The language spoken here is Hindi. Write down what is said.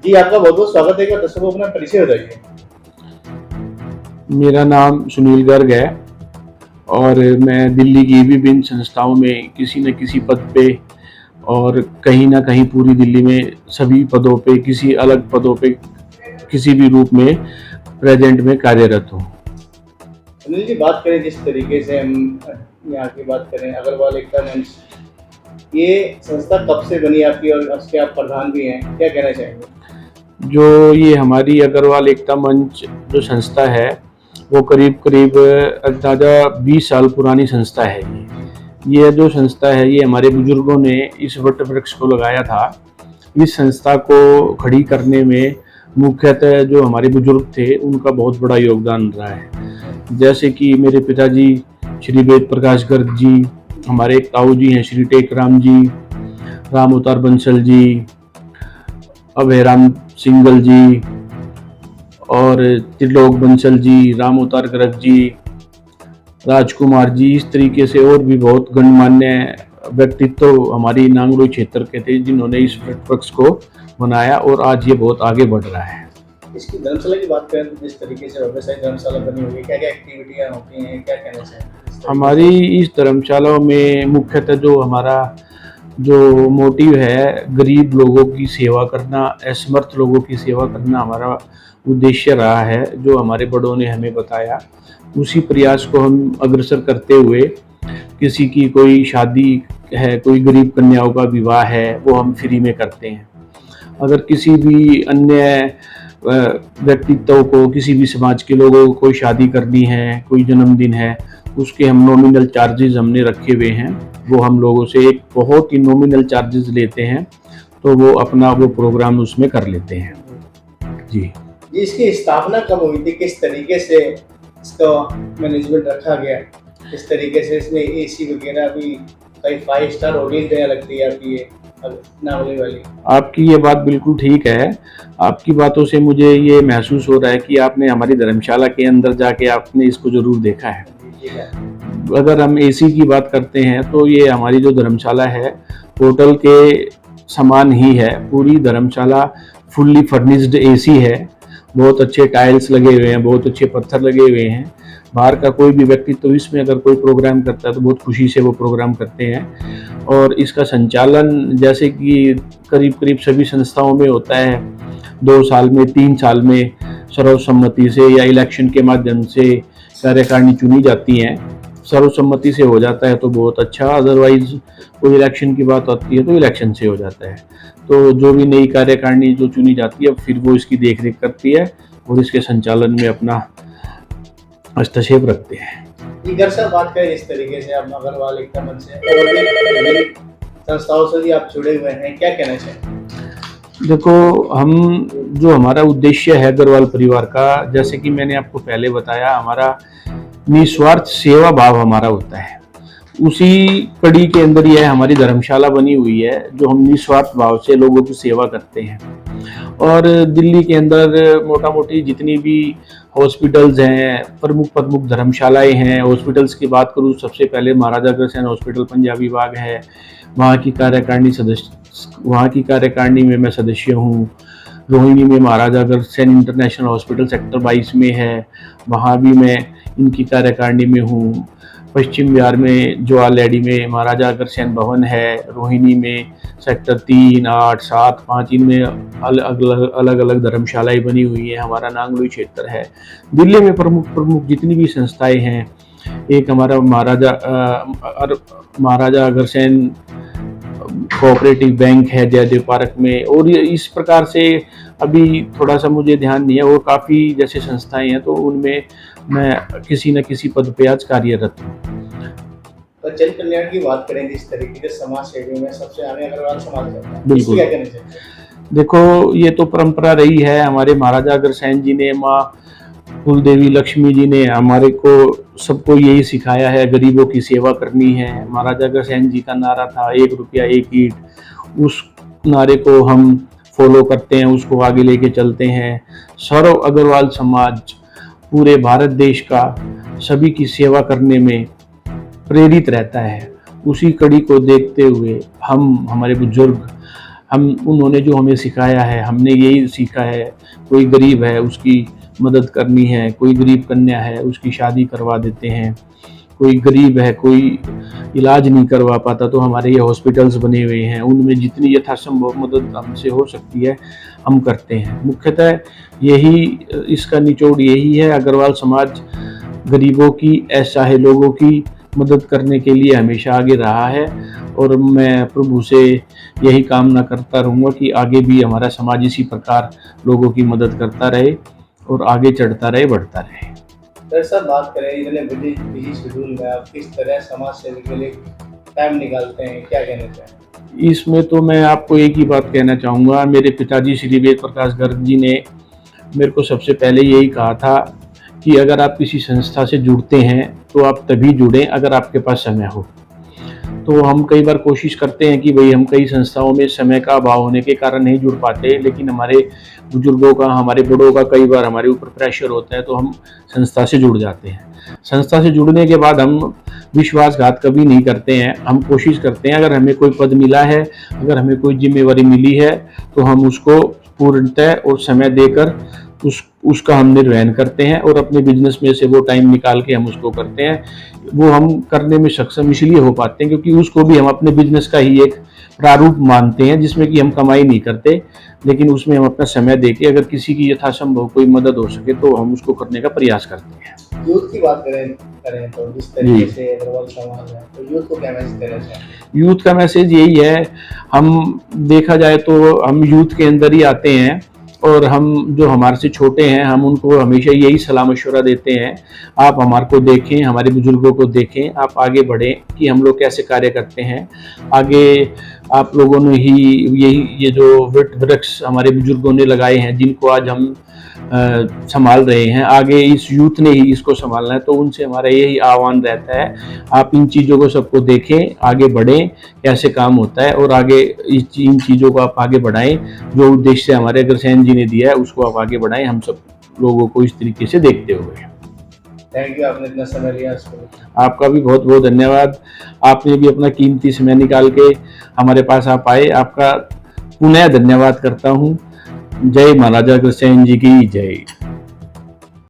जी, आपका बहुत-बहुत स्वागत है। एक बार दर्शकों को अपना परिचय बताइए। मेरा नाम सुनील गर्ग है और मैं दिल्ली की विभिन्न संस्थाओं में किसी न किसी पद पे और कहीं न कहीं पूरी दिल्ली में सभी पदों पे किसी अलग पदों पे किसी भी रूप में प्रेजेंट में कार्यरत हूँ। सुनील जी, बात करें जिस तरीके से हम यहाँ की बात करें अग्रवाल एकता मंच, ये संस्था कब से बनी आपकी और उसके आप प्रधान भी हैं, क्या कहना चाहेंगे? जो ये हमारी अग्रवाल एकता मंच जो संस्था है वो करीब-करीब अंदाज़ा 20 साल पुरानी संस्था है ये। ये जो संस्था है ये हमारे बुजुर्गों ने इस वट वृक्ष को लगाया था। इस संस्था को खड़ी करने में मुख्यतः जो हमारे बुजुर्ग थे उनका बहुत बड़ा योगदान रहा है। जैसे कि मेरे पिताजी श्री वेद प्रकाश गर्ग जी, हमारे एक ताऊ जी हैं श्री टेकराम जी, राम अवतार बंसल जी, अभयराम सिंगल जी और त्रिलोक बंसल जी, राम अवतार गर्ग जी, राजकुमार जी, इस तरीके से और भी बहुत गणमान्य व्यक्तित्व हमारी नांगलोई क्षेत्र के थे जिन्होंने इस वृक्ष को बनाया और आज ये बहुत आगे बढ़ रहा है। इसकी धर्मशाला की बात करें तो जिस तरीके से व्यवसायिक धर्मशाला बनी हुई है, क्या-क्या एक्टिविटियाँ होती हैं, क्या कहना चाहेंगे? हमारी इस धर्मशालाओं में मुख्यतः जो हमारा जो मोटिव है गरीब लोगों की सेवा करना, असमर्थ लोगों की सेवा करना हमारा उद्देश्य रहा है। जो हमारे बड़ों ने हमें बताया उसी प्रयास को हम अग्रसर करते हुए किसी की कोई शादी है, कोई गरीब कन्याओं का विवाह है, वो हम फ्री में करते हैं। अगर किसी भी अन्य व्यक्तित्व को, किसी भी समाज के लोगों को कोई शादी करनी है, कोई जन्मदिन है, उसके हम नॉमिनल चार्जेस हमने रखे हुए हैं। वो हम लोगों से एक बहुत ही नॉमिनल चार्जेस लेते हैं, तो वो अपना वो प्रोग्राम उसमें कर लेते हैं। जी जी, इसकी स्थापना कब हुई थी? किस तरीके से इसका मैनेजमेंट रखा गया? किस तरीके से इसमें एसी वगैरह भी कई 5 स्टार होटल गया लगती है आपकी ये नावली वाली? आपकी ये बात बिल्कुल ठीक है। आपकी बातों से मुझे ये महसूस हो रहा है कि आपने हमारी धर्मशाला के अंदर जाके आपने इसको ज़रूर देखा है। जी हाँ। अगर हम एसी की बात करते हैं तो ये हमारी जो धर्मशाला है होटल के समान ही है। पूरी धर्मशाला फुल्ली फर्निश्ड एसी है। बहुत अच्छे टाइल्स लगे हुए हैं, बहुत अच्छे पत्थर लगे हुए हैं। बाहर का कोई भी व्यक्ति तो इसमें अगर कोई प्रोग्राम करता है तो बहुत खुशी से वो प्रोग्राम करते हैं। और इसका संचालन जैसे कि करीब सभी संस्थाओं में होता है, 2 साल में 3 साल में सर्वसम्मति से या इलेक्शन के माध्यम से कार्यकारिणी चुनी जाती हैं। सर्वसम्मति से हो जाता है तो बहुत अच्छा, अदरवाइज कोई इलेक्शन की बात आती है तो इलेक्शन से हो जाता है। तो जो भी नई कार्यकारिणी जो चुनी जाती है फिर वो इसकी देखरेख करती है और इसके संचालन में अपना हस्तक्षेप रखते हैं। जी, अगर सर बात करें इस तरीके से आप अग्रवाल एकता मंच से और भी विभिन्न संस्थाओं से भी आप जुड़े हुए हैं, क्या कहना चाहेंगे? देखो, हम जो हमारा उद्देश्य है अग्रवाल परिवार का, जैसे कि मैंने आपको पहले बताया, हमारा निस्वार्थ सेवा भाव हमारा होता है। उसी कड़ी के अंदर यह हमारी धर्मशाला बनी हुई है जो हम निस्वार्थ भाव से लोगों की सेवा करते हैं। और दिल्ली के अंदर मोटा मोटी जितनी भी हॉस्पिटल्स हैं, प्रमुख धर्मशालाएं हैं, हॉस्पिटल्स की बात करूँ सबसे पहले महाराजा अग्रसेन हॉस्पिटल पंजाबी बाग है। वहाँ की कार्यकारिणी में मैं सदस्य हूँ। रोहिणी में Maharaja Agrasen international hospital sector 22 में है, वहाँ भी मैं इनकी कार्यकारिणी में हूँ। पश्चिम बिहार में जोआलैडी में महाराजा अग्रसेन भवन है। रोहिणी में सेक्टर 3, 8, 7, 5 इनमें अलग अलग धर्मशालाएं बनी हुई है। हमारा नांगलोई क्षेत्र है। दिल्ली में प्रमुख जितनी भी संस्थाएं हैं, एक हमारा महाराजा अग्रसेन कोऑपरेटिव बैंक है जयदेव पार्क में, और इस प्रकार से अभी थोड़ा सा मुझे ध्यान नहीं है, और काफ़ी जैसे संस्थाएं हैं तो उनमें मैं किसी न किसी पद पे आज कार्यरत हूँ। तो जन कल्याण की बात करें जिस तरीके से समाज सेवा में सबसे आगे अग्रवाल समाज करता है, बिल्कुल। क्या कहना चाहिए? देखो, ये तो परंपरा रही है। हमारे महाराजा अग्रसेन जी ने, माँ कुलदेवी लक्ष्मी जी ने हमारे को सबको यही सिखाया है, गरीबों की सेवा करनी है। महाराजा अग्रसेन जी का नारा था 1 रुपया 1 ईंट। उस नारे को हम फॉलो करते हैं, उसको आगे लेके चलते हैं। सर्व अग्रवाल समाज पूरे भारत देश का सभी की सेवा करने में प्रेरित रहता है। उसी कड़ी को देखते हुए हमारे बुजुर्ग उन्होंने जो हमें सिखाया है, हमने यही सीखा है। कोई गरीब है उसकी मदद करनी है, कोई गरीब कन्या है उसकी शादी करवा देते हैं, कोई गरीब है कोई इलाज नहीं करवा पाता तो हमारे ये हॉस्पिटल्स बने हुए हैं, उनमें जितनी यथासंभव मदद हमसे हो सकती है हम करते हैं। मुख्यतः यही इसका निचोड़ यही है, अग्रवाल समाज गरीबों की, असहाय लोगों की मदद करने के लिए हमेशा आगे रहा है और मैं प्रभु से यही कामना करता रहूँगा कि आगे भी हमारा समाज इसी प्रकार लोगों की मदद करता रहे और आगे चढ़ता रहे, बढ़ता रहे। दरअसल बात करें इतने बिजी शेड्यूल में आप किस तरह समाज सेवा के लिए टाइम निकालते हैं, क्या कहना चाहें? इसमें तो मैं आपको एक ही बात कहना चाहूँगा, मेरे पिताजी श्री वेद प्रकाश गर्ग जी ने मेरे को सबसे पहले यही कहा था कि अगर आप किसी संस्था से जुड़ते हैं तो आप तभी जुड़ें अगर आपके पास समय हो। तो हम कई बार कोशिश करते हैं कि भाई हम कई संस्थाओं में समय का अभाव होने के कारण नहीं जुड़ पाते, लेकिन हमारे बुजुर्गों का, हमारे बड़ों का कई बार हमारे ऊपर प्रेशर होता है तो हम संस्था से जुड़ जाते हैं। संस्था से जुड़ने के बाद हम विश्वासघात कभी नहीं करते हैं, हम कोशिश करते हैं अगर हमें कोई पद मिला है, अगर हमें कोई जिम्मेवारी मिली है तो हम उसको पूर्णतः और समय देकर उसका हम निर्वहन करते हैं और अपने बिजनेस में से वो टाइम निकाल के हम उसको करते हैं। वो हम करने में सक्षम इसलिए हो पाते हैं क्योंकि उसको भी हम अपने बिजनेस का ही एक प्रारूप मानते हैं जिसमें कि हम कमाई नहीं करते, लेकिन उसमें हम अपना समय देके अगर किसी की यथासंभव कोई मदद हो सके तो हम उसको करने का प्रयास करते हैं। यूथ की बात करें तो जिस तरीके से अग्रवाल समाज है तो यूथ को क्या मैसेज देना चाहिए? यूथ का मैसेज यही है, हम देखा जाए तो हम यूथ के अंदर ही आते हैं और हम जो हमारे से छोटे हैं हम उनको हमेशा यही सलाह मशवरा देते हैं, आप हमारे को देखें, हमारे बुजुर्गों को देखें, आप आगे बढ़ें कि हम लोग कैसे कार्य करते हैं। आगे आप लोगों ने ही ये जो वृक्ष हमारे बुजुर्गों ने लगाए हैं जिनको आज हम संभाल रहे हैं, आगे इस यूथ ने ही इसको संभालना है। तो उनसे हमारा यही आह्वान रहता है, आप इन चीज़ों को सबको देखें, आगे बढ़ें, कैसे काम होता है और आगे इन चीज़ों को आप आगे बढ़ाएं। जो उद्देश्य हमारे अग्रसेन जी ने दिया है उसको आप आगे बढ़ाएं, हम सब लोगों को इस तरीके से देखते हुए। थैंक यू, आपने इतना समय लिया। आपका भी बहुत बहुत धन्यवाद, आपने भी अपना कीमती समय निकाल के हमारे पास आप आए, आपका पुनः धन्यवाद करता हूँ। जय महाराजा अग्रसेन जी की जय।